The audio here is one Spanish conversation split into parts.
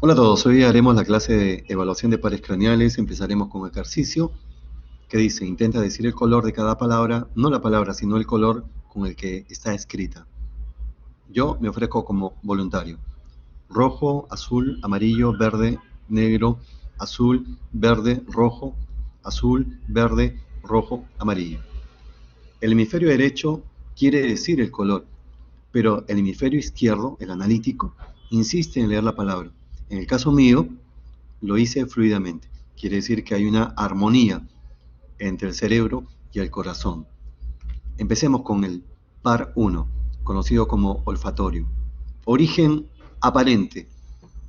Hola a todos, hoy haremos la clase de evaluación de pares craneales. Empezaremos con un ejercicio que dice, intenta decir el color de cada palabra, no la palabra, sino el color con el que está escrita. Yo me ofrezco como voluntario. Rojo, azul, amarillo, verde, negro, azul, verde, rojo, azul, verde, rojo, amarillo. El hemisferio derecho quiere decir el color, pero el hemisferio izquierdo, el analítico, insiste en leer la palabra. En el caso mío, lo hice fluidamente. Quiere decir que hay una armonía entre el cerebro y el corazón. Empecemos con el par 1, conocido como olfatorio. Origen aparente,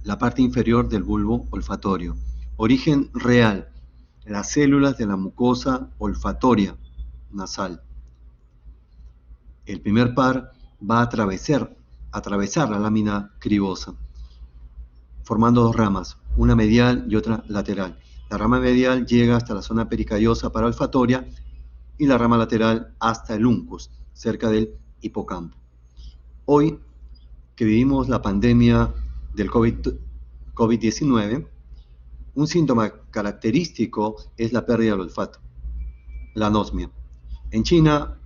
la parte inferior del bulbo olfatorio. Origen real, las células de la mucosa olfatoria nasal. El primer par va a atravesar la lámina cribosa, formando dos ramas, una medial y otra lateral. La rama medial llega hasta la zona pericardiosa olfatoria y la rama lateral hasta el uncus, cerca del hipocampo. Hoy, que vivimos la pandemia del COVID-19, un síntoma característico es la pérdida del olfato, la anosmia. En China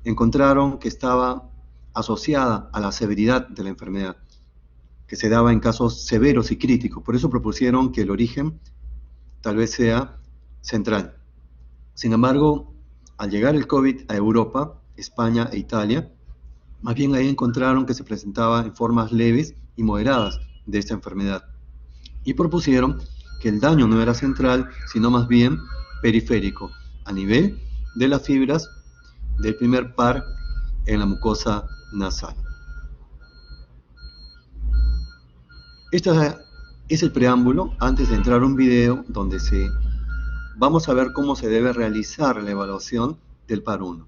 encontraron que estaba asociada a la severidad de la enfermedad, que se daba en casos severos y críticos. Por eso propusieron que el origen tal vez sea central. Sin embargo, al llegar el COVID a Europa, España e Italia, más bien ahí encontraron que se presentaba en formas leves y moderadas de esta enfermedad. Y propusieron que el daño no era central, sino más bien periférico, a nivel de las fibras del primer par en la mucosa nasal. Este es el preámbulo antes de entrar a un video donde vamos a ver cómo se debe realizar la evaluación del par 1.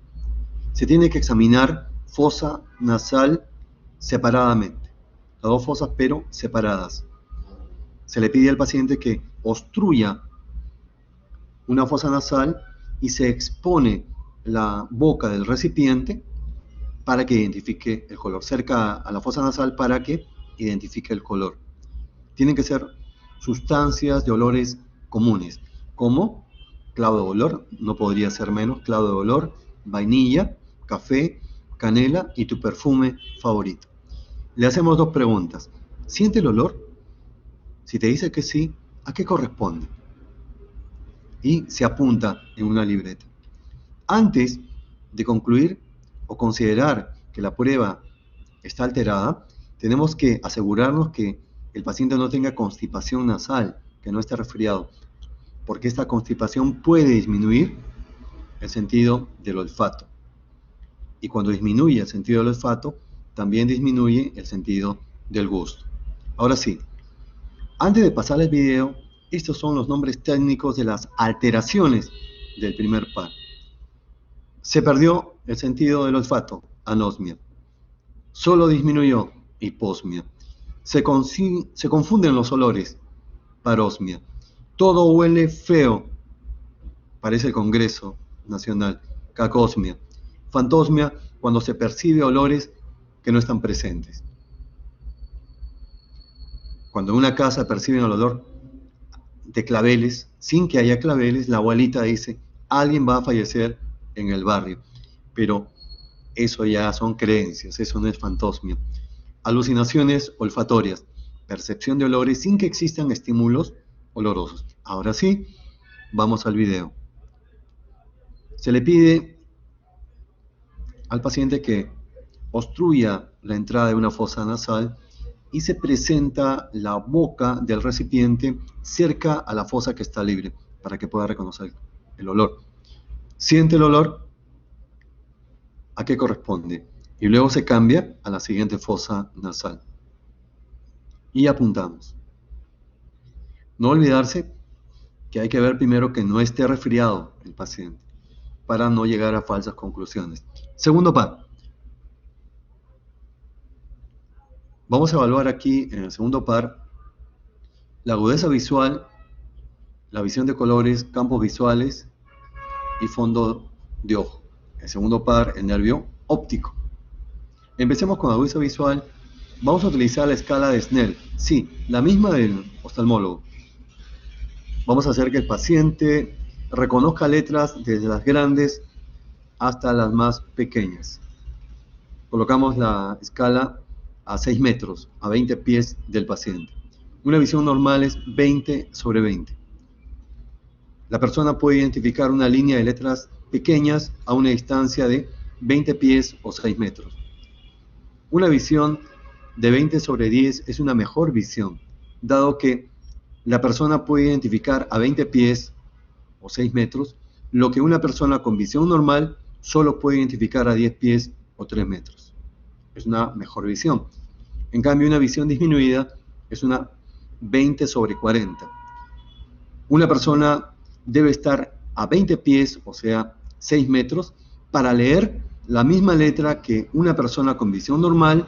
Se tiene que examinar fosa nasal separadamente, las dos fosas pero separadas. Se le pide al paciente que obstruya una fosa nasal y se expone la boca del recipiente para que identifique el color, cerca a la fosa nasal para que identifique el color. Tienen que ser sustancias de olores comunes, como clavo de olor, no podría ser menos, clavo de olor, vainilla, café, canela y tu perfume favorito. Le hacemos dos preguntas. ¿Siente el olor? Si te dice que sí, ¿a qué corresponde? Y se apunta en una libreta. Antes de concluir o considerar que la prueba está alterada, tenemos que asegurarnos que el paciente no tenga constipación nasal, que no esté resfriado, porque esta constipación puede disminuir el sentido del olfato. Y cuando disminuye el sentido del olfato, también disminuye el sentido del gusto. Ahora sí, antes de pasar al video, estos son los nombres técnicos de las alteraciones del primer par. Se perdió el sentido del olfato, anosmia. Solo disminuyó, hiposmia. Se confunden los olores, parosmia. Todo huele feo, parece el Congreso Nacional, cacosmia. Fantosmia, cuando se percibe olores que no están presentes. Cuando en una casa perciben el olor de claveles, sin que haya claveles, la abuelita dice, alguien va a fallecer en el barrio. Pero eso ya son creencias, eso no es fantosmia. Alucinaciones olfatorias, percepción de olores sin que existan estímulos olorosos. Ahora sí, vamos al video. Se le pide al paciente que obstruya la entrada de una fosa nasal y se presenta la boca del recipiente cerca a la fosa que está libre para que pueda reconocer el olor. Siente el olor, ¿a qué corresponde? Y luego se cambia a la siguiente fosa nasal. Y apuntamos. No olvidarse que hay que ver primero que no esté resfriado el paciente para no llegar a falsas conclusiones. Segundo par. Vamos a evaluar aquí en el segundo par la agudeza visual, la visión de colores, campos visuales y fondo de ojo. El segundo par, el nervio óptico. Empecemos con agudeza visual. Vamos a utilizar la escala de Snell. Sí, la misma del oftalmólogo. Vamos a hacer que el paciente reconozca letras desde las grandes hasta las más pequeñas. Colocamos la escala a 6 metros, a 20 pies del paciente. Una visión normal es 20 sobre 20. La persona puede identificar una línea de letras pequeñas a una distancia de 20 pies o 6 metros. Una visión de 20 sobre 10 es una mejor visión, dado que la persona puede identificar a 20 pies o 6 metros, lo que una persona con visión normal solo puede identificar a 10 pies o 3 metros. Es una mejor visión. En cambio, una visión disminuida es una 20 sobre 40. Una persona debe estar a 20 pies, o sea, 6 metros, para leer la misma letra que una persona con visión normal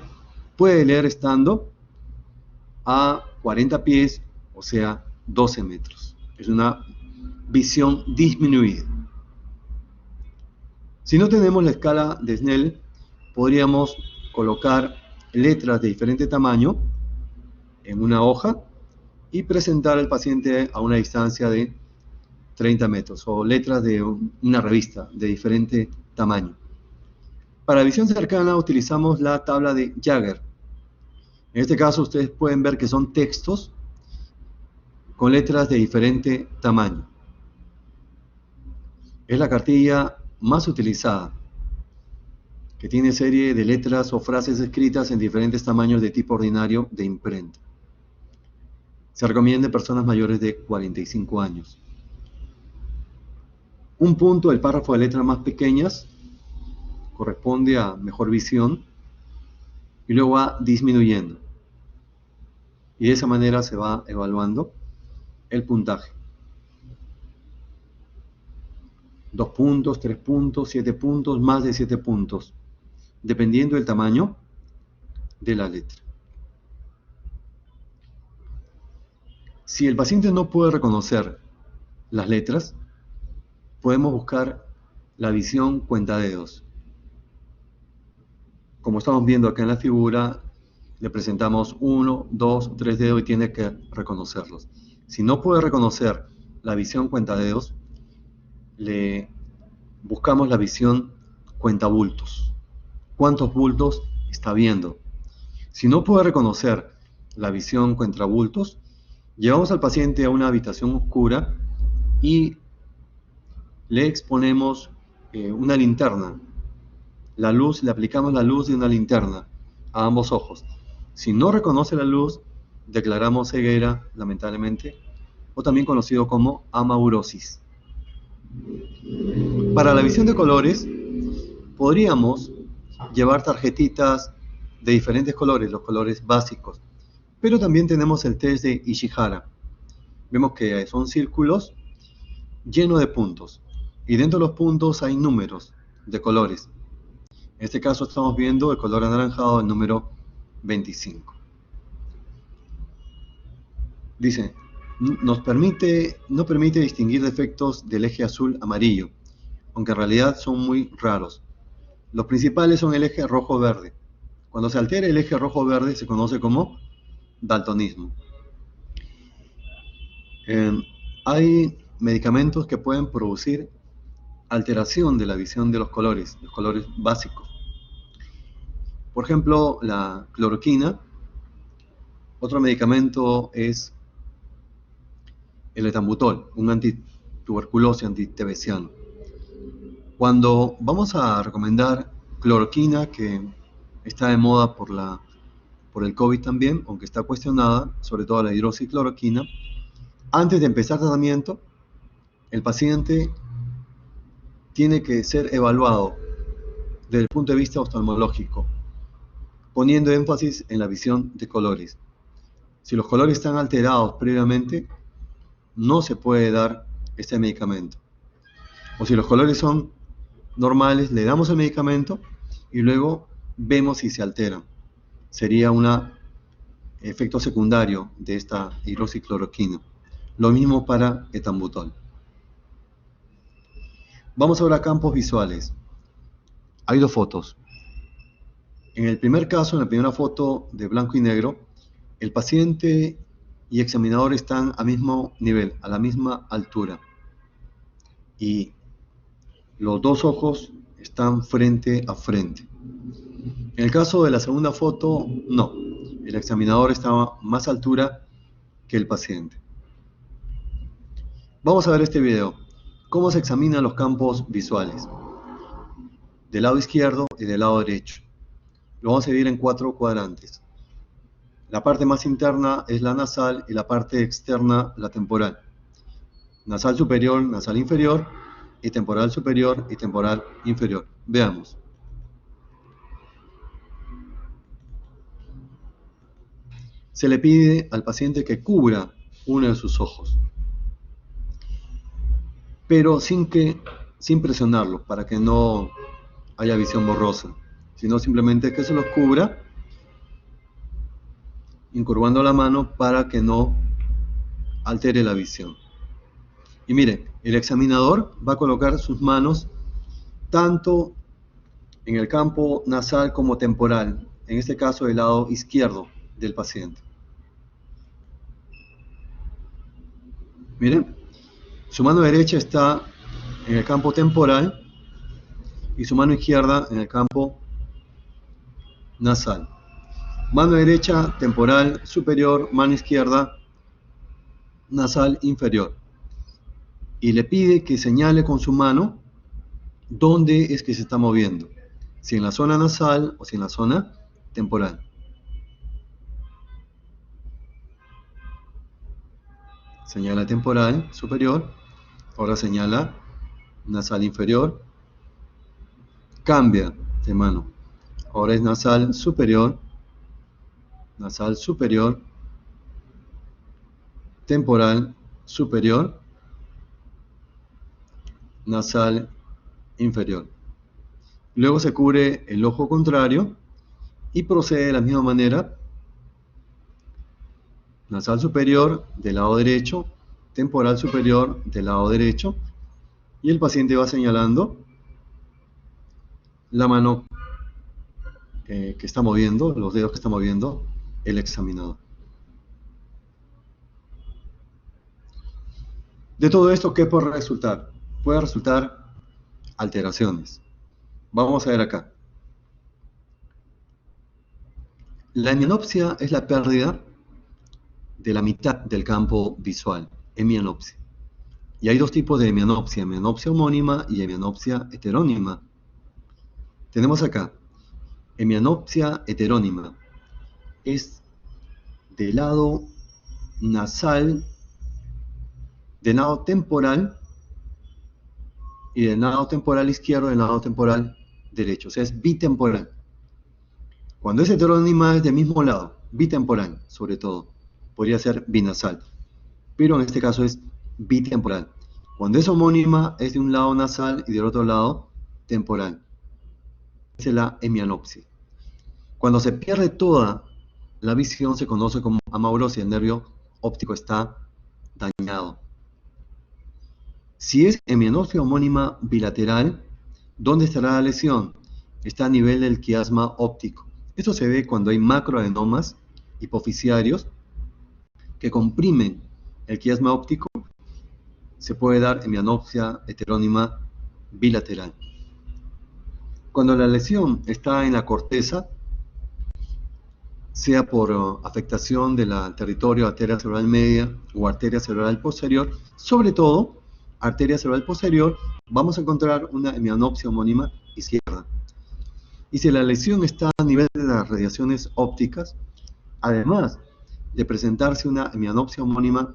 puede leer estando a 40 pies, o sea, 12 metros. Es una visión disminuida. Si no tenemos la escala de Snell, podríamos colocar letras de diferente tamaño en una hoja y presentar al paciente a una distancia de 30 metros, o letras de una revista de diferente tamaño. Para visión cercana utilizamos la tabla de Jagger. En este caso ustedes pueden ver que son textos con letras de diferente tamaño. Es la cartilla más utilizada, que tiene serie de letras o frases escritas en diferentes tamaños de tipo ordinario de imprenta. Se recomienda en personas mayores de 45 años. Un punto del párrafo de letras más pequeñas corresponde a mejor visión y luego va disminuyendo. Y de esa manera se va evaluando el puntaje. 2 puntos, 3 puntos, 7 puntos, más de 7 puntos, dependiendo del tamaño de la letra. Si el paciente no puede reconocer las letras, podemos buscar la visión cuentadedos. Como estamos viendo acá en la figura, le presentamos 1, 2, 3 dedos y tiene que reconocerlos. Si no puede reconocer la visión cuentadedos, le buscamos la visión cuentabultos. ¿Cuántos bultos está viendo? Si no puede reconocer la visión cuentabultos, llevamos al paciente a una habitación oscura y le exponemos una linterna. Le aplicamos la luz de una linterna a ambos ojos. Si no reconoce la luz, declaramos ceguera, lamentablemente, o también conocido como amaurosis. Para la visión de colores, podríamos llevar tarjetitas de diferentes colores, los colores básicos, pero también tenemos el test de Ishihara. Vemos que son círculos llenos de puntos, y dentro de los puntos hay números de colores. En este caso estamos viendo el color anaranjado, el número 25. Dice, no permite distinguir defectos del eje azul-amarillo, aunque en realidad son muy raros. Los principales son el eje rojo-verde. Cuando se altera el eje rojo-verde se conoce como daltonismo. Hay medicamentos que pueden producir alteración de la visión de los colores básicos. Por ejemplo, la cloroquina. Otro medicamento es el etambutol, un antituberculosis, antitebeciano. Cuando vamos a recomendar cloroquina, que está de moda por el COVID también, aunque está cuestionada, sobre todo la hidroxicloroquina, antes de empezar tratamiento, el paciente tiene que ser evaluado desde el punto de vista oftalmológico, poniendo énfasis en la visión de colores. Si los colores están alterados previamente, no se puede dar este medicamento. O si los colores son normales, le damos el medicamento y luego vemos si se alteran. Sería un efecto secundario de esta hidroxicloroquina. Lo mismo para etambutol. Vamos ahora a campos visuales. Hay dos fotos. En el primer caso, en la primera foto de blanco y negro, el paciente y examinador están al mismo nivel, a la misma altura. Y los dos ojos están frente a frente. En el caso de la segunda foto, no. El examinador está a más altura que el paciente. Vamos a ver este video. ¿Cómo se examinan los campos visuales? Del lado izquierdo y del lado derecho. Lo vamos a dividir en 4 cuadrantes. La parte más interna es la nasal y la parte externa la temporal. Nasal superior, nasal inferior, y temporal superior y temporal inferior. Veamos. Se le pide al paciente que cubra uno de sus ojos, pero sin presionarlo, para que no haya visión borrosa, sino simplemente que se los cubra, incurvando la mano para que no altere la visión. Y mire, el examinador va a colocar sus manos tanto en el campo nasal como temporal, en este caso del lado izquierdo del paciente. Miren, su mano derecha está en el campo temporal y su mano izquierda en el campo nasal. Mano derecha temporal superior, mano izquierda nasal inferior. Y le pide que señale con su mano dónde es que se está moviendo, si en la zona nasal o si en la zona temporal. Señala temporal superior, ahora señala nasal inferior, cambia de mano, ahora es nasal superior, temporal superior, nasal inferior. Luego se cubre el ojo contrario y procede de la misma manera. Nasal superior del lado derecho, temporal superior del lado derecho, y el paciente va señalando la mano que está moviendo, los dedos que está moviendo el examinador. De todo esto, ¿qué puede resultar? Puede resultar alteraciones. Vamos a ver acá. La hemianopsia es la pérdida de la mitad del campo visual, hemianopsia. Y hay dos tipos de hemianopsia, hemianopsia homónima y hemianopsia heterónima. Tenemos acá, hemianopsia heterónima, es del lado nasal, del lado temporal y del lado temporal izquierdo y del lado temporal derecho, o sea, es bitemporal. Cuando es heterónima es del mismo lado, bitemporal sobre todo, podría ser binasal, pero en este caso es bitemporal. Cuando es homónima es de un lado nasal y del otro lado temporal. Esa es la hemianopsia. Cuando se pierde toda la visión se conoce como amaurosis, el nervio óptico está dañado. Si es hemianopsia homónima bilateral, ¿dónde estará la lesión? Está a nivel del quiasma óptico. Esto se ve cuando hay macroadenomas hipoficiarios que comprimen el quiasma óptico. Se puede dar hemianopsia heterónima bilateral. Cuando la lesión está en la corteza, sea por afectación del territorio arteria cerebral media o arteria cerebral posterior, sobre todo arteria cerebral posterior, vamos a encontrar una hemianopsia homónima izquierda. Y si la lesión está a nivel de las radiaciones ópticas, además de presentarse una hemianopsia homónima,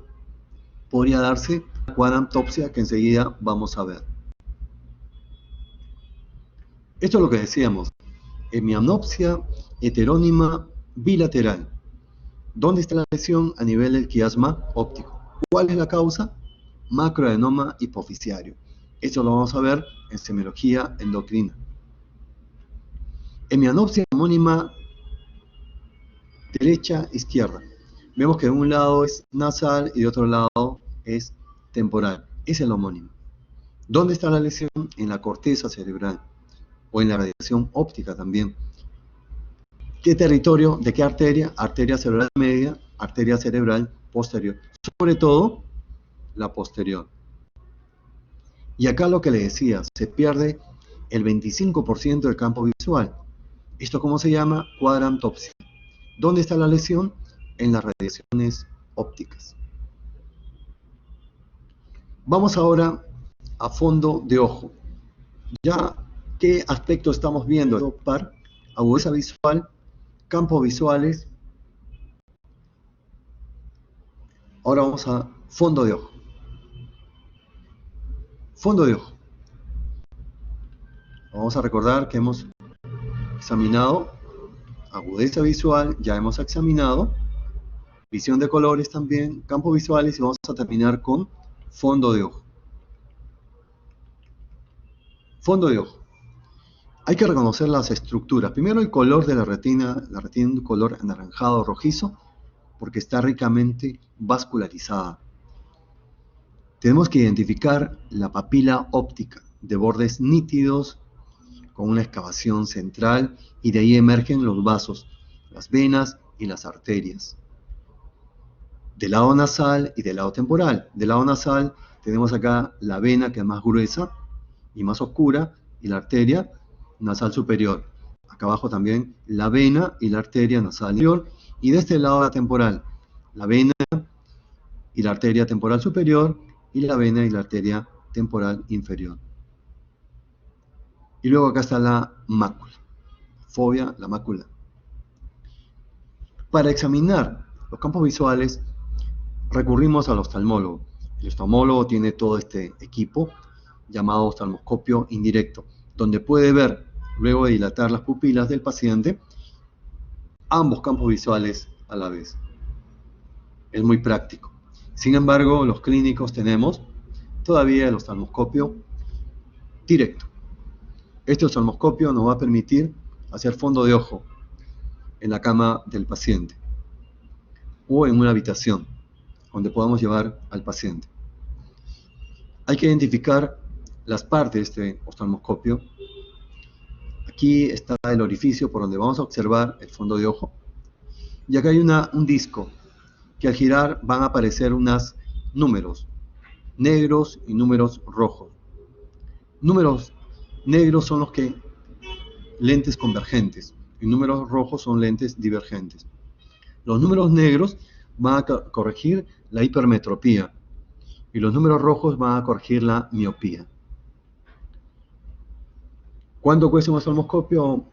podría darse cuadrantopsia, que enseguida vamos a ver. Esto es lo que decíamos, hemianopsia heterónima bilateral. ¿Dónde está la lesión? A nivel del quiasma óptico. ¿Cuál es la causa? Macroadenoma hipoficiario. Esto lo vamos a ver en semiología endocrina. Hemianopsia homónima derecha-izquierda. Vemos que de un lado es nasal y de otro lado es temporal. Es el homónimo. ¿Dónde está la lesión? En la corteza cerebral o en la radiación óptica también. ¿Qué territorio? ¿De qué arteria? Arteria cerebral media, arteria cerebral posterior. Sobre todo, la posterior. Y acá lo que le decía, se pierde el 25% del campo visual. ¿Esto cómo se llama? Cuadrantopsia. ¿Dónde está la lesión? En las radiaciones ópticas. Vamos ahora a fondo de ojo. Ya, ¿qué aspecto estamos viendo? Par, agudeza visual, campos visuales. Ahora vamos a fondo de ojo. Fondo de ojo. Vamos a recordar que hemos examinado agudeza visual, ya hemos examinado visión de colores también, campos visuales, y vamos a terminar con fondo de ojo. Fondo de ojo. Hay que reconocer las estructuras. Primero, el color de la retina es un color anaranjado rojizo porque está ricamente vascularizada. Tenemos que identificar la papila óptica de bordes nítidos con una excavación central, y de ahí emergen los vasos, las venas y las arterias. Del lado nasal y del lado temporal. Del lado nasal tenemos acá la vena, que es más gruesa y más oscura, y la arteria nasal superior. Acá abajo también la vena y la arteria nasal inferior. Y de este lado la temporal, la vena y la arteria temporal superior, y la vena y la arteria temporal inferior. Y luego acá está la mácula, fovea, la mácula. Para examinar los campos visuales recurrimos al oftalmólogo. El oftalmólogo tiene todo este equipo llamado oftalmoscopio indirecto, donde puede ver, luego de dilatar las pupilas del paciente, ambos campos visuales a la vez. Es muy práctico. Sin embargo, los clínicos tenemos todavía el oftalmoscopio directo. Este oftalmoscopio nos va a permitir hacer fondo de ojo en la cama del paciente o en una habitación donde podamos llevar al paciente. Hay que identificar las partes de este oftalmoscopio. Aquí está el orificio por donde vamos a observar el fondo de ojo. Y acá hay un disco que al girar van a aparecer unos números negros y números rojos. Números negros son los que lentes convergentes y números rojos son lentes divergentes. Los números negros van a corregir la hipermetropía y los números rojos van a corregir la miopía. ¿Cuánto cuesta un oftalmoscopio?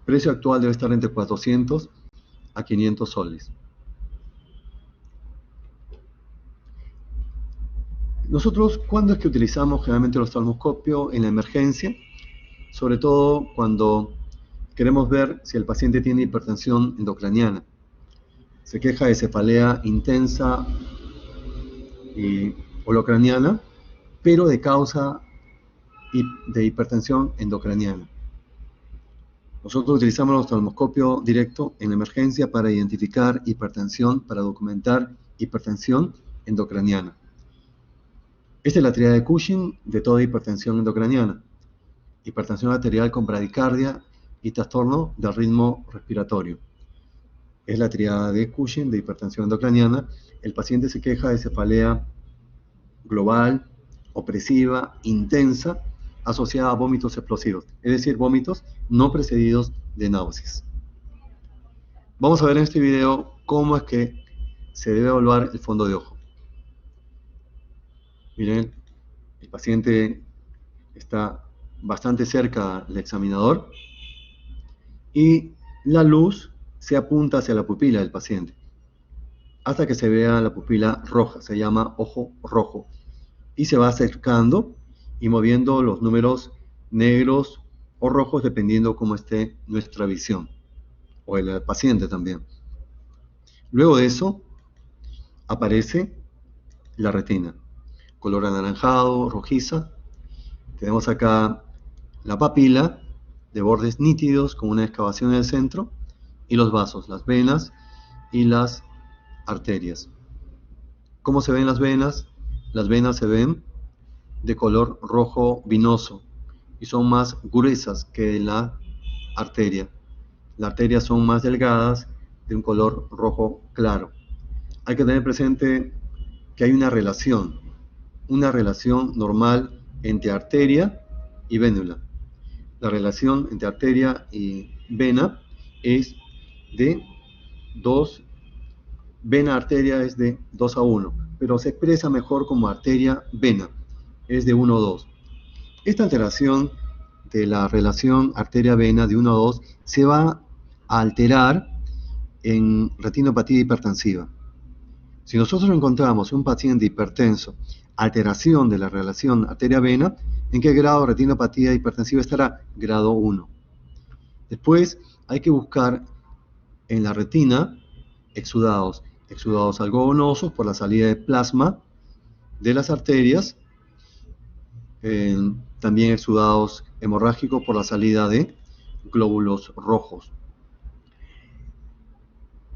Precio actual debe estar entre 400 a 500 soles. Nosotros, ¿cuándo es que utilizamos generalmente el oftalmoscopio? En la emergencia, sobre todo cuando queremos ver si el paciente tiene hipertensión endocraniana. Se queja de cefalea intensa y holocraniana, pero de causa de hipertensión endocraniana. Nosotros utilizamos el oftalmoscopio directo en la emergencia para identificar hipertensión, para documentar hipertensión endocraniana. Esta es la triada de Cushing de toda hipertensión endocraniana: hipertensión arterial con bradicardia y trastorno del ritmo respiratorio. Es la triada de Cushing de hipertensión endocraniana. El paciente se queja de cefalea global, opresiva, intensa, asociada a vómitos explosivos, es decir, vómitos no precedidos de náuseas. Vamos a ver en este video cómo es que se debe evaluar el fondo de ojo. Miren, el paciente está bastante cerca del examinador y la luz se apunta hacia la pupila del paciente hasta que se vea la pupila roja, se llama ojo rojo, y se va acercando y moviendo los números negros o rojos dependiendo cómo esté nuestra visión, o el paciente también. Luego de eso aparece la retina, color anaranjado, rojiza. Tenemos acá la papila de bordes nítidos con una excavación en el centro, y los vasos, las venas y las arterias. ¿Cómo se ven las venas? Las venas se ven de color rojo vinoso y son más gruesas que la arteria. las arterias son más delgadas, de un color rojo claro. Hay que tener presente que hay una relación normal entre arteria y vénula. La relación entre arteria y vena es de 2, vena-arteria es de 2:1, pero se expresa mejor como arteria-vena, es de 1:2. Esta alteración de la relación arteria-vena de 1:2 se va a alterar en retinopatía hipertensiva. Si nosotros encontramos un paciente hipertenso, alteración de la relación arteria-vena, ¿en qué grado de retinopatía hipertensiva estará? Grado 1. Después hay que buscar en la retina exudados algodonosos por la salida de plasma de las arterias, también exudados hemorrágicos por la salida de glóbulos rojos.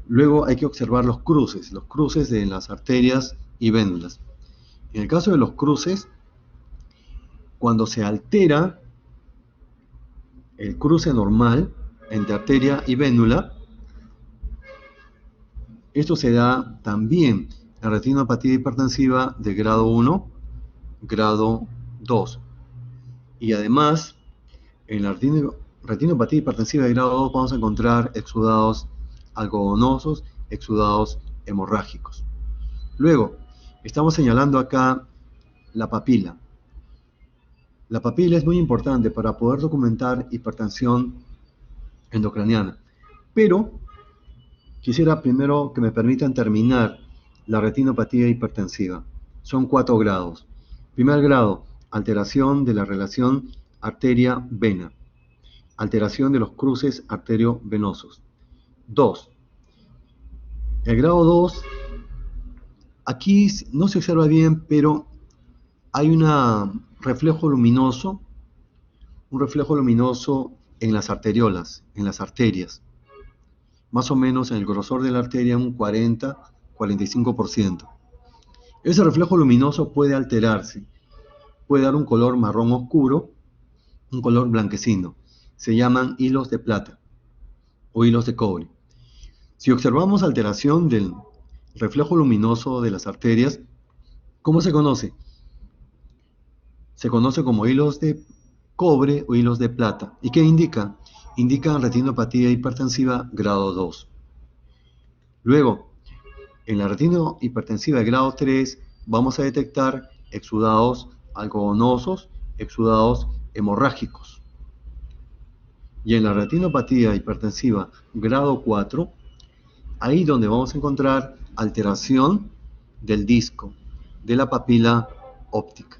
Luego hay que observar los cruces de las arterias y vénulas. En el caso de los cruces, cuando se altera el cruce normal entre arteria y vénula, esto se da también en retinopatía hipertensiva de grado 1, grado 2. Y además, en la retinopatía hipertensiva de grado 2 vamos a encontrar exudados algodonosos, exudados hemorrágicos. Luego, estamos señalando acá la papila. La papila es muy importante para poder documentar hipertensión endocraniana, pero quisiera primero que me permitan terminar la retinopatía hipertensiva. Son 4 grados. Primer grado, alteración de la relación arteria-vena. Alteración de los cruces arteriovenosos. 2. El grado 2, aquí no se observa bien, pero hay un reflejo luminoso en las arteriolas, en las arterias. Más o menos en el grosor de la arteria un 40-45%. Ese reflejo luminoso puede alterarse, puede dar un color marrón oscuro, un color blanquecino. Se llaman hilos de plata o hilos de cobre. Si observamos alteración del reflejo luminoso de las arterias, ¿cómo se conoce? Se conoce como hilos de cobre o hilos de plata. ¿Y qué indica? Indica retinopatía hipertensiva grado 2. Luego, en la retinohipertensiva de grado 3 vamos a detectar exudados algodonosos, exudados hemorrágicos. Y en la retinopatía hipertensiva grado 4, ahí donde vamos a encontrar alteración del disco, de la papila óptica.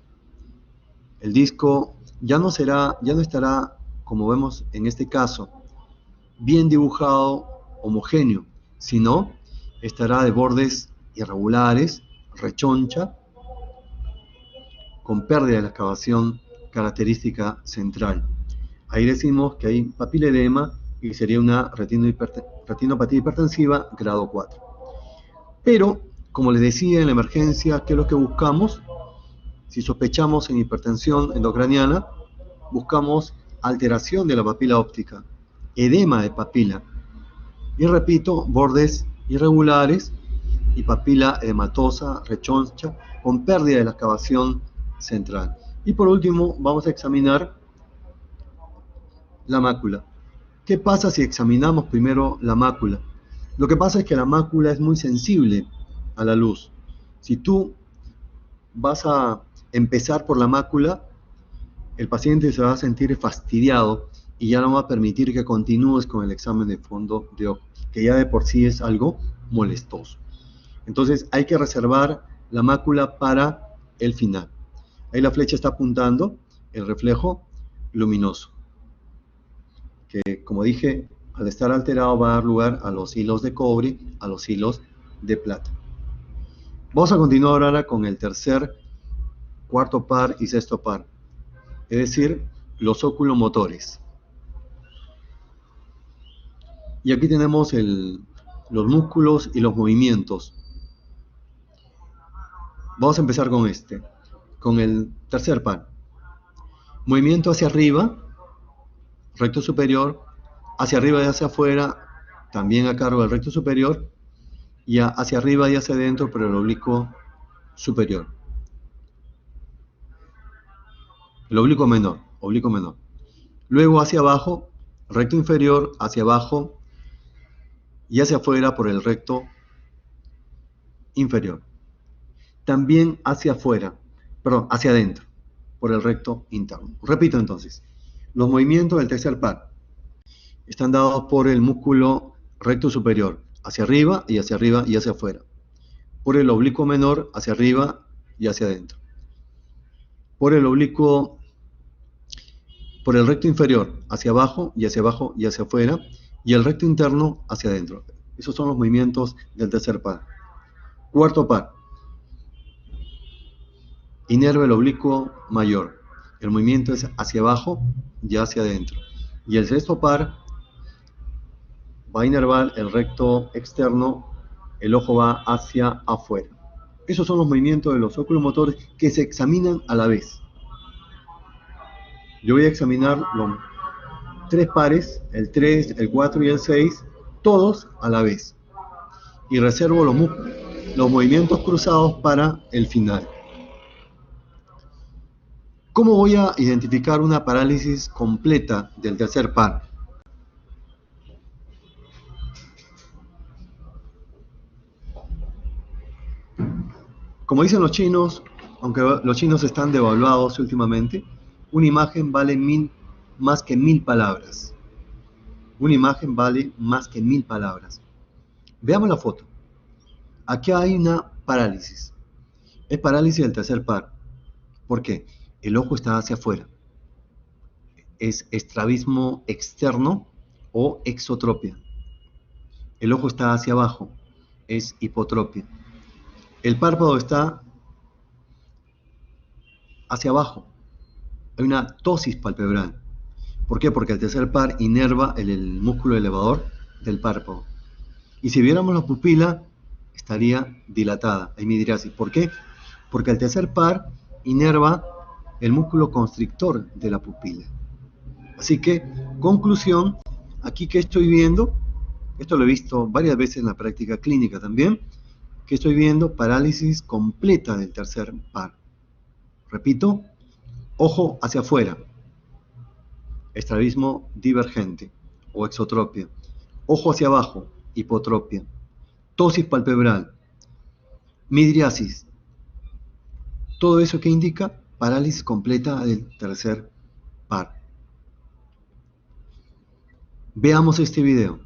El disco ya no estará, como vemos en este caso, bien dibujado, homogéneo, sino estará de bordes irregulares, rechoncha, con pérdida de la excavación característica central. Ahí decimos que hay papiledema y sería una retinopatía hipertensiva grado 4. Pero, como les decía en la emergencia, ¿qué es lo que buscamos? Si sospechamos en hipertensión endocraniana, buscamos alteración de la papila óptica, edema de papila. Y repito, bordes irregulares y papila edematosa, rechoncha, con pérdida de la excavación central. Y por último, vamos a examinar la mácula. ¿Qué pasa si examinamos primero la mácula? Lo que pasa es que la mácula es muy sensible a la luz. Si tú vas a empezar por la mácula, el paciente se va a sentir fastidiado y ya no va a permitir que continúes con el examen de fondo de ojo, que ya de por sí es algo molestoso. Entonces hay que reservar la mácula para el final. Ahí la flecha está apuntando el reflejo luminoso, que como dije, al estar alterado va a dar lugar a los hilos de cobre, a los hilos de plata. Vamos a continuar ahora con el tercer, cuarto par y sexto par, es decir, los oculomotores. Y aquí tenemos los músculos y los movimientos. Vamos a empezar con el tercer par. Movimiento hacia arriba, recto superior, Hacia arriba y hacia afuera, también a cargo del recto superior, y hacia arriba y hacia adentro por el oblicuo superior. El oblicuo menor, oblicuo menor. Luego hacia abajo, recto inferior, hacia abajo y hacia afuera por el recto inferior. También hacia afuera, perdón, hacia adentro, por el recto interno. Repito entonces, los movimientos del tercer par están dados por el músculo recto superior, hacia arriba y hacia arriba y hacia afuera. Por el oblicuo menor, hacia arriba y hacia adentro. Por el oblicuo, por el recto inferior, hacia abajo y hacia abajo y hacia afuera. Y el recto interno, hacia adentro. Esos son los movimientos del tercer par. Cuarto par. Inerva el oblicuo mayor. El movimiento es hacia abajo y hacia adentro. Y el sexto par va a inervar el recto externo, el ojo va hacia afuera. Esos son los movimientos de los oculomotores que se examinan a la vez. Yo voy a examinar los tres pares, el 3, el 4 y el 6, todos a la vez. Y reservo los movimientos cruzados para el final. ¿Cómo voy a identificar una parálisis completa del tercer par? Como dicen los chinos, aunque los chinos están devaluados últimamente, una imagen vale más que 1000 palabras. Una imagen vale más que 1000 palabras. Veamos la foto. Aquí hay una parálisis. Es parálisis del tercer par. ¿Por qué? El ojo está hacia afuera. Es estrabismo externo o exotropia. El ojo está hacia abajo. Es hipotropia. El párpado está hacia abajo. Hay una ptosis palpebral. ¿Por qué? Porque el tercer par inerva el músculo elevador del párpado. Y si viéramos la pupila, estaría dilatada, hay midriasis. ¿Por qué? Porque el tercer par inerva el músculo constrictor de la pupila. Así que, conclusión, aquí que estoy viendo, esto lo he visto varias veces en la práctica clínica también, que estoy viendo parálisis completa del tercer par. Repito, ojo hacia afuera, estrabismo divergente o exotropia. Ojo hacia abajo, hipotropia. Ptosis palpebral, midriasis. Todo eso que indica parálisis completa del tercer par. Veamos este video.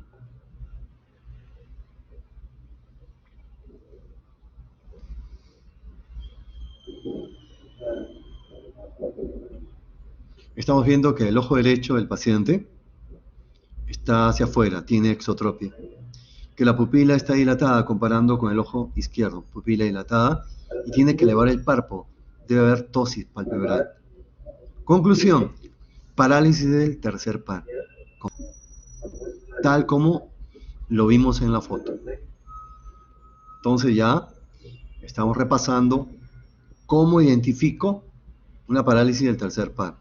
Estamos viendo que el ojo derecho del paciente está hacia afuera, tiene exotropia. Que la pupila está dilatada comparando con el ojo izquierdo, pupila dilatada, y tiene que elevar el párpado. Debe haber ptosis palpebral. Conclusión, parálisis del tercer par, tal como lo vimos en la foto. Entonces ya estamos repasando cómo identifico una parálisis del tercer par.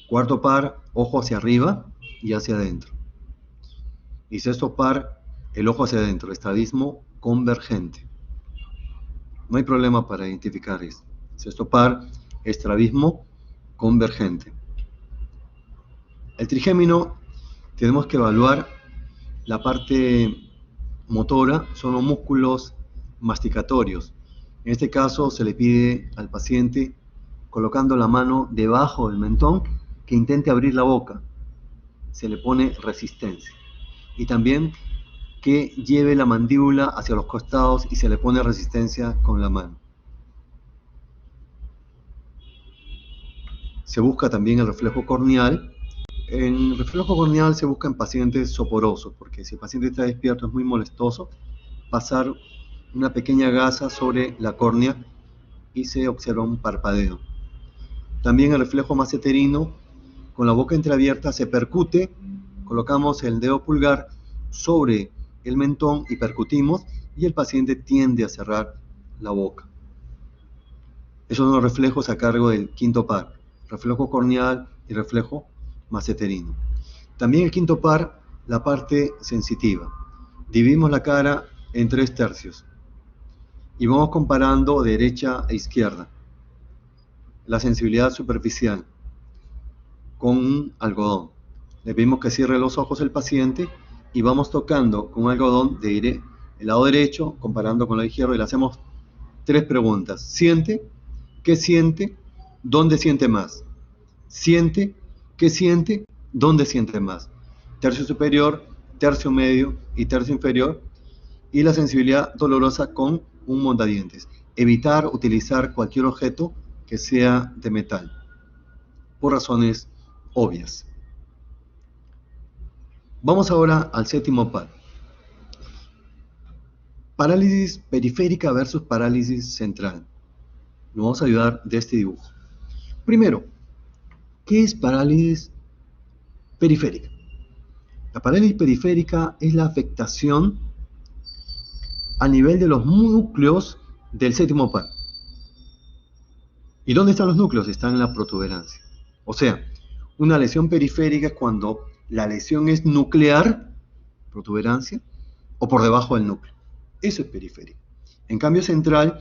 Cuarto par, ojo hacia arriba y hacia adentro. Y sexto par, el ojo hacia adentro, estrabismo convergente. No hay problema para identificar esto. Sexto par, estrabismo convergente. El trigémino, tenemos que evaluar la parte motora, son los músculos masticatorios. En este caso se le pide al paciente, colocando la mano debajo del mentón, que intente abrir la boca. Se le pone resistencia. Y también que lleve la mandíbula hacia los costados y se le pone resistencia con la mano. Se busca también el reflejo corneal. El reflejo corneal se busca en pacientes soporosos, porque si el paciente está despierto es muy molestoso pasar una pequeña gasa sobre la córnea y se observa un parpadeo. También el reflejo maceterino, con la boca entreabierta se percute, colocamos el dedo pulgar sobre el mentón y percutimos y el paciente tiende a cerrar la boca. Esos son los reflejos a cargo del quinto par, reflejo corneal y reflejo maceterino. También el quinto par, la parte sensitiva. Dividimos la cara en 3/3 y vamos comparando derecha e izquierda. La sensibilidad superficial con un algodón. Le pedimos que cierre los ojos el paciente y vamos tocando con un algodón el lado derecho comparando con el izquierdo y le hacemos 3 preguntas. ¿Siente? ¿Qué siente? ¿Dónde siente más? ¿Siente? ¿Qué siente? ¿Dónde siente más? Tercio superior, tercio medio y tercio inferior. Y la sensibilidad dolorosa con un mondadientes. Evitar utilizar cualquier objeto que sea de metal, por razones obvias. Vamos ahora al séptimo par. Parálisis periférica versus parálisis central. Nos vamos a ayudar de este dibujo. Primero, ¿qué es parálisis periférica? La parálisis periférica es la afectación a nivel de los núcleos del séptimo par. ¿Y dónde están los núcleos? Están en la protuberancia. O sea, una lesión periférica es cuando la lesión es nuclear, protuberancia, o por debajo del núcleo. Eso es periférico. En cambio, central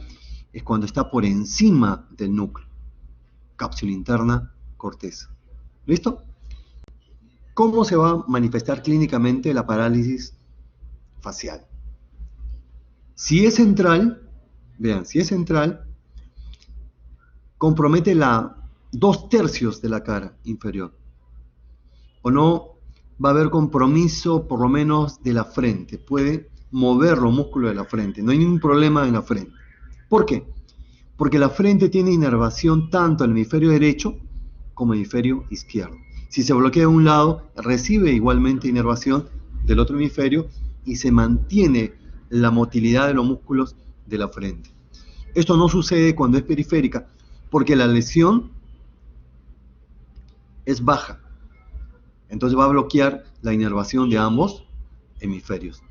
es cuando está por encima del núcleo. Cápsula interna, corteza. ¿Listo? ¿Cómo se va a manifestar clínicamente la parálisis facial? Si es central, vean, si es central, compromete 2/3 de la cara inferior. O no va a haber compromiso por lo menos de la frente. Puede mover los músculos de la frente. No hay ningún problema en la frente. ¿Por qué? Porque la frente tiene inervación tanto al hemisferio derecho como al hemisferio izquierdo. Si se bloquea de un lado, recibe igualmente inervación del otro hemisferio y se mantiene la motilidad de los músculos de la frente. Esto no sucede cuando es periférica, porque la lesión es baja. Entonces va a bloquear la inervación de ambos hemisferios.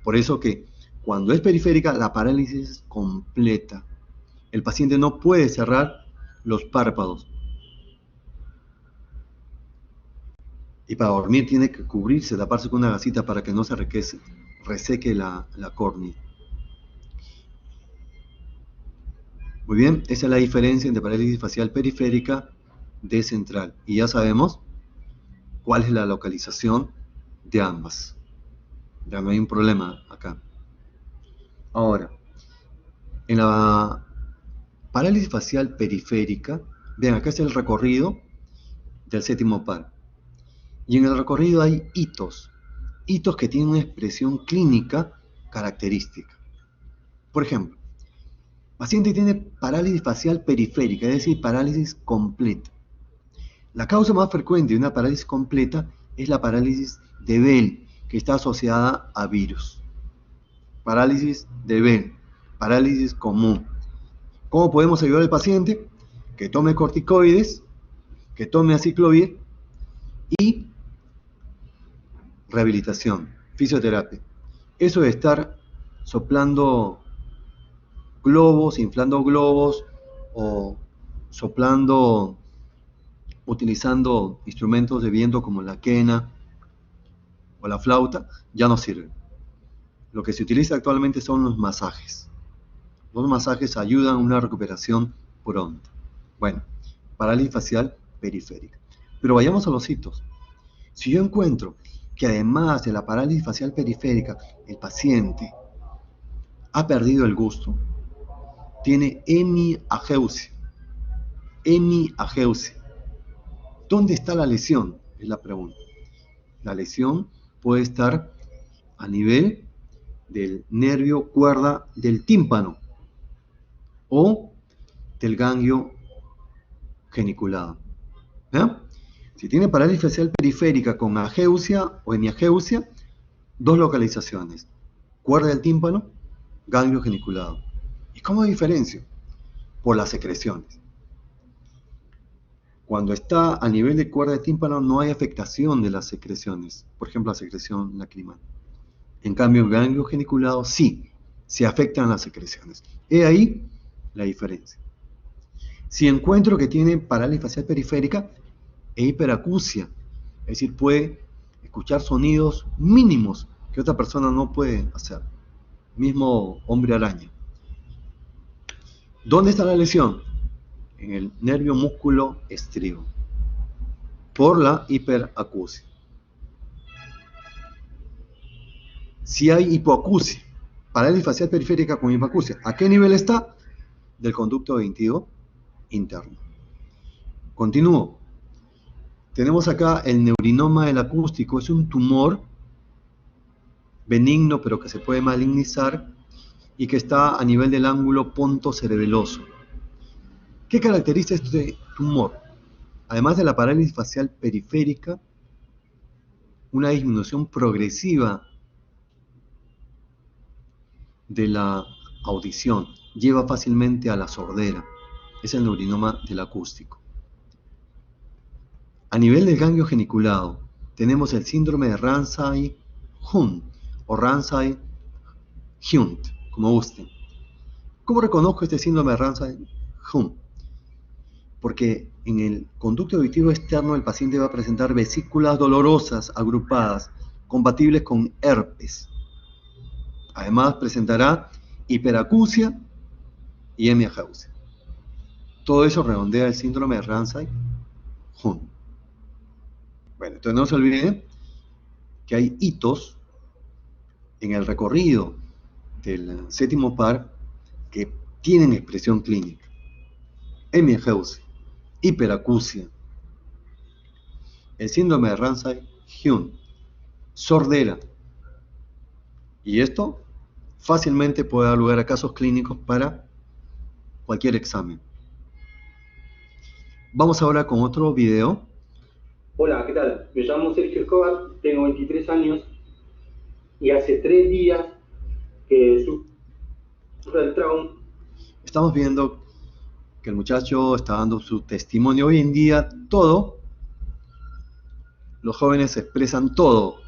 Por eso que cuando es periférica, la parálisis es completa. El paciente no puede cerrar los párpados. Y para dormir tiene que cubrirse, taparse con una gasita para que no se reseque la córnea. Muy bien, esa es la diferencia entre parálisis facial periférica de central. Y ya sabemos cuál es la localización de ambas. Ya no hay un problema acá. Ahora, en la parálisis facial periférica, vean, acá es el recorrido del séptimo par. Y en el recorrido hay hitos que tienen una expresión clínica característica. Por ejemplo, el paciente tiene parálisis facial periférica, es decir, parálisis completa. La causa más frecuente de una parálisis completa es la parálisis de Bell, que está asociada a virus. Parálisis de Bell, parálisis común. ¿Cómo podemos ayudar al paciente? Que tome corticoides, que tome aciclovir y rehabilitación, fisioterapia. Eso de estar soplando globos, inflando globos o soplando, utilizando instrumentos de viento como la quena o la flauta, ya no sirve. Lo que se utiliza actualmente son los masajes. Los masajes ayudan a una recuperación pronta. Bueno, parálisis facial periférica. Pero vayamos a los hitos. Si yo encuentro que además de la parálisis facial periférica, el paciente ha perdido el gusto, tiene hemiageusia. Hemiageusia. ¿Dónde está la lesión? Es la pregunta. La lesión puede estar a nivel del nervio cuerda del tímpano o del ganglio geniculado. ¿Ya? Si tiene parálisis facial periférica con ageusia o hemiageusia, 2 localizaciones: cuerda del tímpano, ganglio geniculado. ¿Y cómo diferencio? Por las secreciones. Cuando está a nivel de cuerda del tímpano no hay afectación de las secreciones, por ejemplo la secreción lacrimal. En cambio el ganglio geniculado sí, se afectan las secreciones. He ahí la diferencia. Si encuentro que tiene parálisis facial periférica e hiperacusia, es decir, puede escuchar sonidos mínimos que otra persona no puede hacer. Mismo hombre araña. ¿Dónde está la lesión? En el nervio músculo estribo, por la hiperacusia. Si hay hipoacusia, parálisis facial periférica con hipoacusia, ¿a qué nivel está? Del conducto auditivo interno. Continúo. Tenemos acá el neurinoma del acústico, es un tumor benigno pero que se puede malignizar y que está a nivel del ángulo pontocerebeloso. ¿Qué caracteriza este tumor? Además de la parálisis facial periférica, una disminución progresiva de la audición, lleva fácilmente a la sordera. Es el neurinoma del acústico. A nivel del ganglio geniculado, tenemos el síndrome de Ramsay-Hunt o Ramsay-Hunt, como gusten. ¿Cómo reconozco este síndrome de Ramsay-Hunt? Porque en el conducto auditivo externo el paciente va a presentar vesículas dolorosas agrupadas, compatibles con herpes. Además presentará hiperacusia y hemiageusia. Todo eso redondea el síndrome de Ramsay-Hunt. Bueno, entonces no se olviden que hay hitos en el recorrido del séptimo par que tienen expresión clínica. Hemiageusia, hiperacusia, el síndrome de Ramsay-Hunt, sordera. Y esto fácilmente puede dar lugar a casos clínicos para cualquier examen. Vamos ahora con otro video. Hola, ¿qué tal? Me llamo Sergio Escobar, tengo 23 años y hace 3 días que sufro el trauma. Estamos viendo que el muchacho está dando su testimonio. Hoy en día los jóvenes expresan todo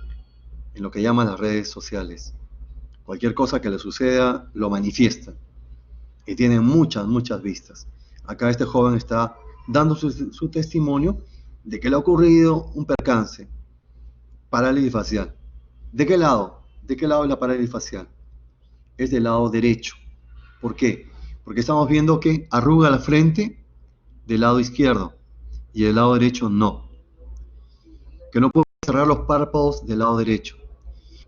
en lo que llaman las redes sociales. Cualquier cosa que le suceda lo manifiestan y tienen muchas vistas. Acá este joven está dando su testimonio de que le ha ocurrido un percance, parálisis facial. ¿De qué lado? ¿De qué lado es la parálisis facial? Es del lado derecho. ¿Por qué? Porque estamos viendo que arruga la frente del lado izquierdo y del lado derecho no. Que no puede cerrar los párpados del lado derecho.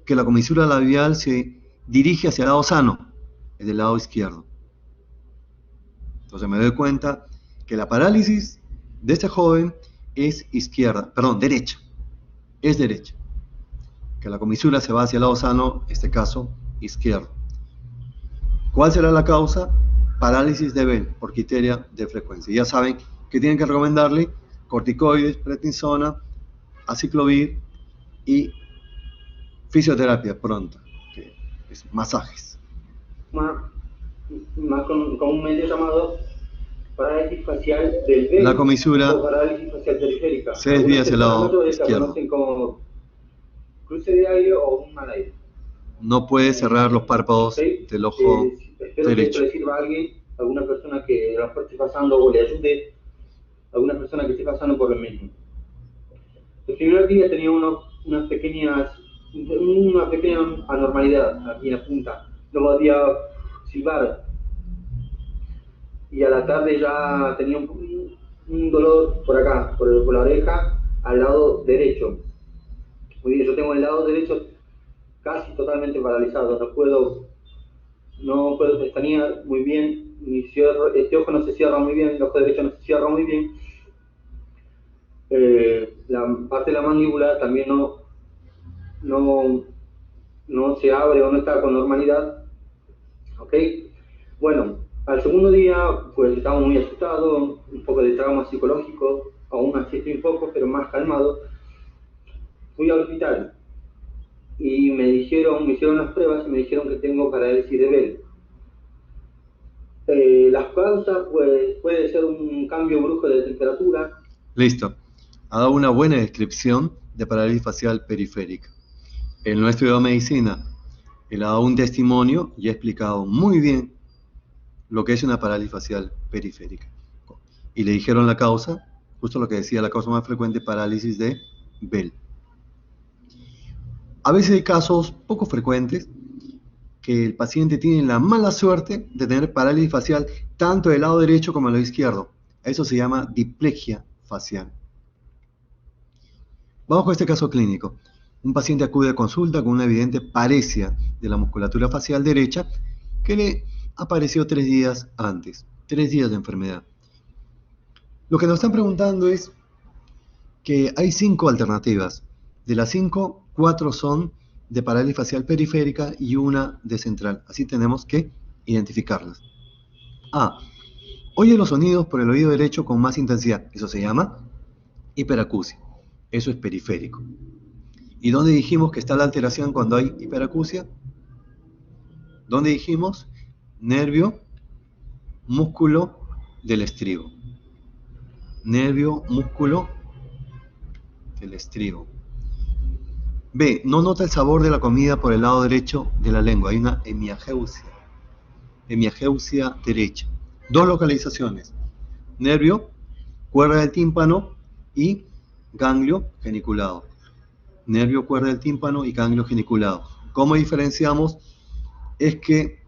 Que la comisura labial se dirige hacia el lado sano, es del lado izquierdo. Entonces me doy cuenta que la parálisis de este joven es derecha. Es derecha. Que la comisura se va hacia el lado sano, en este caso, izquierdo. ¿Cuál será la causa? Parálisis de Bell, por criterio de frecuencia. Ya saben que tienen que recomendarle corticoides, prednisona, aciclovir y fisioterapia pronta, que es masajes. Más con un medio llamado parálisis facial del Bell, la comisura o parálisis facial periférica. se desvía hacia el lado la izquierdo. conocen como cruce de aire o un mal aire. No puede cerrar los párpados del ojo espero derecho. que esto le sirva a alguien, alguna persona que a lo mejor esté pasando o le ayude a alguna persona que esté pasando por lo mismo. El primer día tenía una pequeña anormalidad aquí en la punta. No podía silbar. Y a la tarde ya tenía un dolor por acá, por la oreja, al lado derecho. Muy bien, yo tengo el lado derecho casi totalmente paralizado. No puedo pestañear muy bien. Este ojo no se cierra muy bien, el ojo derecho no se cierra muy bien. La parte de la mandíbula también no se abre o no está con normalidad. ¿Ok? Bueno, al segundo día pues estaba muy asustado, un poco de trauma psicológico, aún así estoy un poco, pero más calmado. Fui al hospital y me hicieron las pruebas y me dijeron que tengo parálisis de Bell. Las causas pues puede ser un cambio brusco de temperatura. Listo. Ha dado una buena descripción de parálisis facial periférica. Él no ha estudiado medicina. Él ha dado un testimonio y ha explicado muy bien lo que es una parálisis facial periférica. Y le dijeron la causa, justo lo que decía, la causa más frecuente, parálisis de Bell. A veces hay casos poco frecuentes que el paciente tiene la mala suerte de tener parálisis facial tanto del lado derecho como del lado izquierdo. Eso se llama diplegia facial. Vamos con este caso clínico. Un paciente acude a consulta con una evidente paresia de la musculatura facial derecha que le apareció 3 días antes, 3 días de enfermedad. Lo que nos están preguntando es que hay 5 alternativas. De las 5, 4 son de parálisis facial periférica y una de central. Así tenemos que identificarlas. A. Oye los sonidos por el oído derecho con más intensidad. Eso se llama hiperacusia. Eso es periférico. ¿Y dónde dijimos que está la alteración cuando hay hiperacusia? ¿Dónde dijimos? Nervio, músculo del estribo. Nervio, músculo del estribo. B. No nota el sabor de la comida por el lado derecho de la lengua. Hay una hemiageusia. Hemiageusia derecha. 2 localizaciones. Nervio, cuerda del tímpano y ganglio geniculado. Nervio, cuerda del tímpano y ganglio geniculado. ¿Cómo diferenciamos? Es que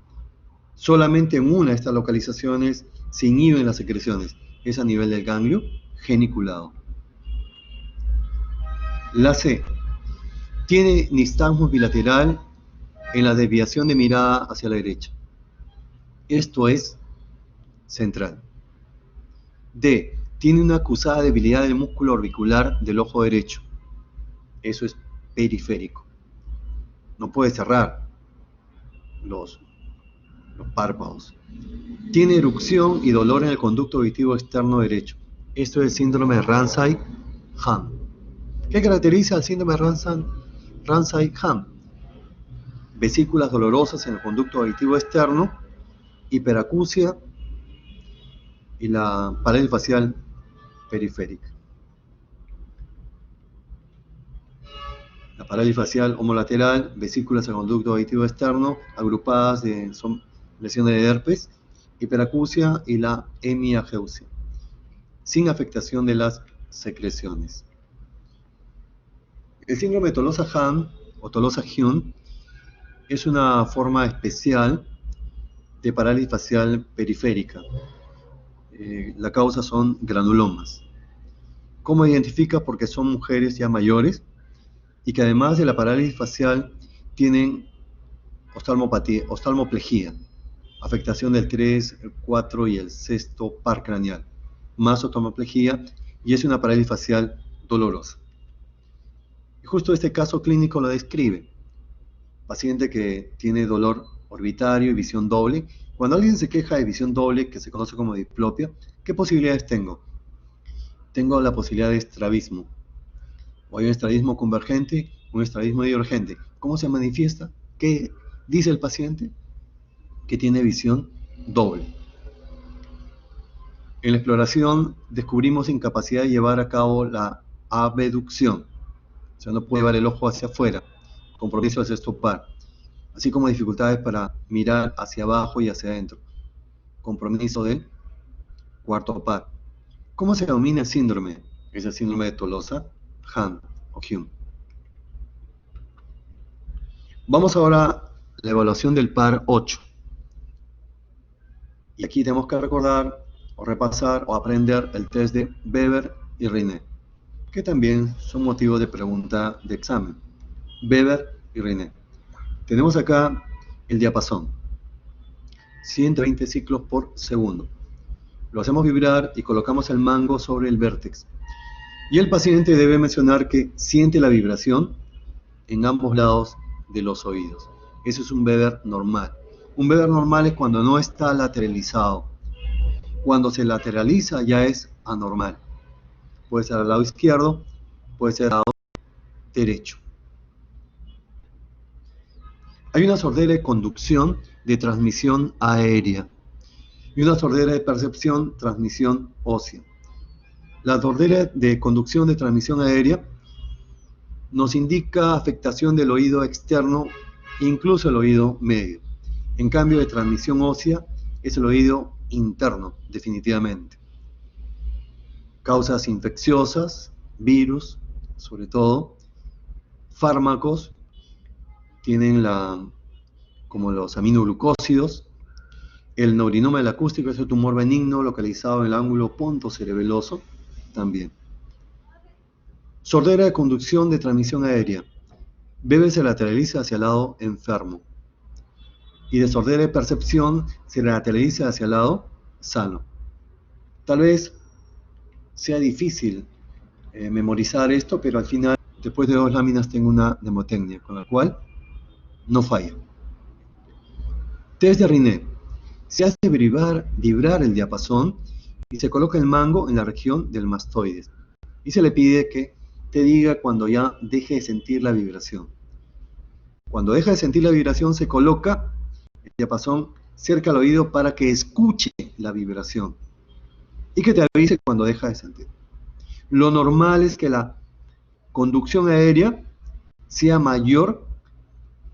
solamente en una de estas localizaciones se inhiben las secreciones. Es a nivel del ganglio geniculado. La C. Tiene nistagmus bilateral en la desviación de mirada hacia la derecha. Esto es central. D. Tiene una acusada debilidad del músculo orbicular del ojo derecho. Eso es periférico. No puede cerrar los párpados. Tiene erupción y dolor en el conducto auditivo externo derecho. Esto es el síndrome de Ramsay-Hahn. ¿Qué caracteriza al síndrome de Ramsay-Hahn? Vesículas dolorosas en el conducto auditivo externo, hiperacusia y la parálisis facial periférica. La parálisis facial homolateral, vesículas en el conducto auditivo externo, agrupadas son lesiones de herpes, hiperacusia y la hemiageusia, sin afectación de las secreciones. El síndrome de Tolosa-Hahn o Tolosa-Hahn es una forma especial de parálisis facial periférica. La causa son granulomas. ¿Cómo identifica? Porque son mujeres ya mayores y que además de la parálisis facial tienen oftalmoplejía, afectación del 3, el 4 y el 6º par craneal, más oftalmoplejía, y es una parálisis facial dolorosa. Y justo este caso clínico lo describe. Paciente que tiene dolor orbitario y visión doble. Cuando alguien se queja de visión doble, que se conoce como diplopia, ¿qué posibilidades tengo? Tengo la posibilidad de estrabismo. O hay un estrabismo convergente, un estrabismo divergente. ¿Cómo se manifiesta? ¿Qué dice el paciente? Que tiene visión doble. En la exploración descubrimos incapacidad de llevar a cabo la abducción. O sea, no puede llevar el ojo hacia afuera. Compromiso del 6º par. Así como dificultades para mirar hacia abajo y hacia adentro. Compromiso del 4º par. ¿Cómo se denomina el síndrome? Es el síndrome de Tolosa-Hahn o Hahn. Vamos ahora a la evaluación del par 8. Y aquí tenemos que recordar o repasar o aprender el test de Weber y Reinet, que también son motivo de pregunta de examen. Weber y Reinet. Tenemos acá el diapasón, 120 ciclos por segundo. Lo hacemos vibrar y colocamos el mango sobre el vértex. Y el paciente debe mencionar que siente la vibración en ambos lados de los oídos. Eso es un Weber normal. Un Weber normal es cuando no está lateralizado. Cuando se lateraliza ya es anormal. Puede ser al lado izquierdo, puede ser al lado derecho. Hay una sordera de conducción de transmisión aérea y una sordera de percepción, transmisión ósea. La sordera de conducción de transmisión aérea nos indica afectación del oído externo, incluso el oído medio. En cambio, de transmisión ósea es el oído interno, definitivamente. Causas infecciosas, virus, sobre todo, fármacos tienen como los aminoglucósidos. El neurinoma del acústico es un tumor benigno localizado en el ángulo pontocerebeloso también. Sordera de conducción de transmisión aérea. Bebe se lateraliza hacia el lado enfermo. Y de sordera de percepción se lateraliza hacia el lado sano. Tal vez sea difícil memorizar esto, pero al final, después de 2 láminas, tengo una mnemotecnia, con la cual no falla. Test de Riné. Se hace vibrar el diapasón y se coloca el mango en la región del mastoides. Y se le pide que te diga cuando ya deje de sentir la vibración. Cuando deja de sentir la vibración, se coloca el diapasón cerca al oído para que escuche la vibración y que te avise cuando deja de sentir. Lo normal es que la conducción aérea sea mayor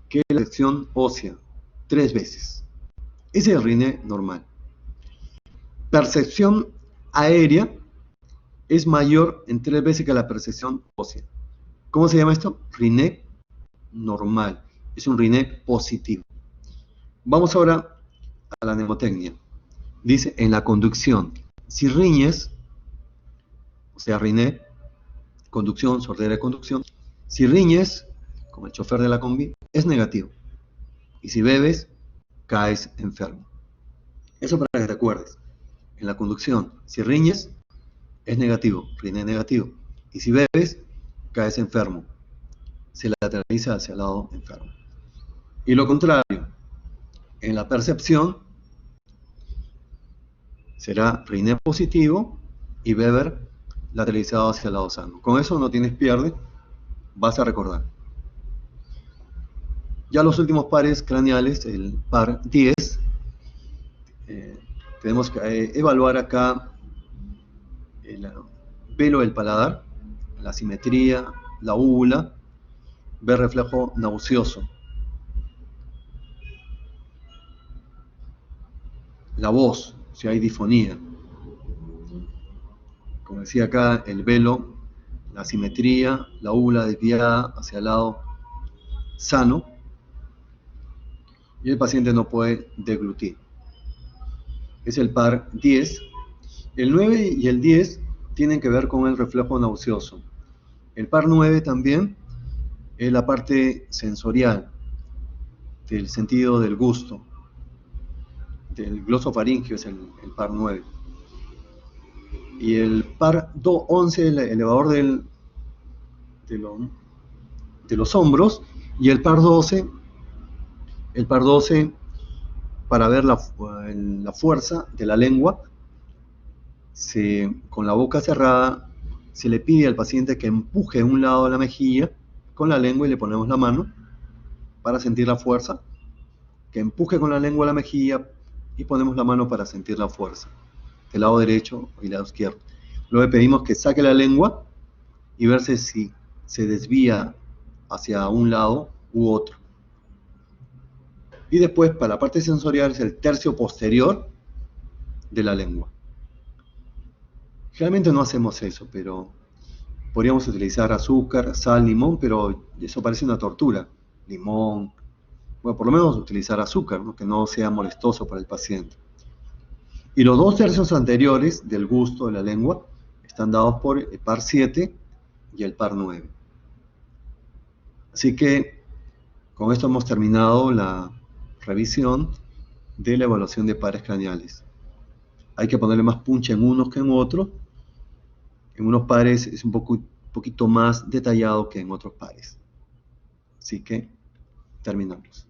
que la sección ósea, 3 veces. Ese es el Riné normal. Percepción aérea es mayor en 3 veces que la percepción ósea. ¿Cómo se llama esto? Riné normal. Es un Riné positivo. Vamos ahora a la mnemotecnia. Dice, en la conducción, si riñes, o sea, Riné, conducción, sordera de conducción, si riñes, como el chofer de la combi, es negativo. Y si bebes, caes enfermo. Eso para que te acuerdes. En la conducción, si riñes, es negativo, Riné negativo. Y si bebes, caes enfermo. Se lateraliza hacia el lado enfermo. Y lo contrario, en la percepción, será Riné positivo y beber lateralizado hacia el lado sano. Con eso no tienes pierde, vas a recordar. Ya los últimos pares craneales, el par 10, tenemos que evaluar acá el velo del paladar, la simetría, la úvula, ver reflejo nauseoso. La voz, si hay disfonía. Como decía acá, el velo, la simetría, la úvula desviada hacia el lado sano, y el paciente no puede deglutir. Es el par 10. El 9 y el 10 tienen que ver con el reflejo nauseoso. El par 9 también es la parte sensorial, del sentido del gusto, del glosofaringio es el par 9. Y el par 11, el elevador de los hombros, y el par 12 para ver la fuerza de la lengua, con la boca cerrada, se le pide al paciente que empuje un lado de la mejilla con la lengua y le ponemos la mano para sentir la fuerza, que empuje con la lengua la mejilla y ponemos la mano para sentir la fuerza, del lado derecho y lado izquierdo. Luego le pedimos que saque la lengua y verse si se desvía hacia un lado u otro. Y después, para la parte sensorial, es el tercio posterior de la lengua. Generalmente no hacemos eso, pero podríamos utilizar azúcar, sal, limón, pero eso parece una tortura. Limón, bueno, por lo menos utilizar azúcar, ¿no? Que no sea molestoso para el paciente. Y los 2 tercios anteriores del gusto de la lengua están dados por el par 7 y el par 9. Así que con esto hemos terminado la revisión de la evaluación de pares craneales. Hay que ponerle más punch en unos que en otros. En unos pares es un poquito más detallado que en otros pares. Así que terminamos.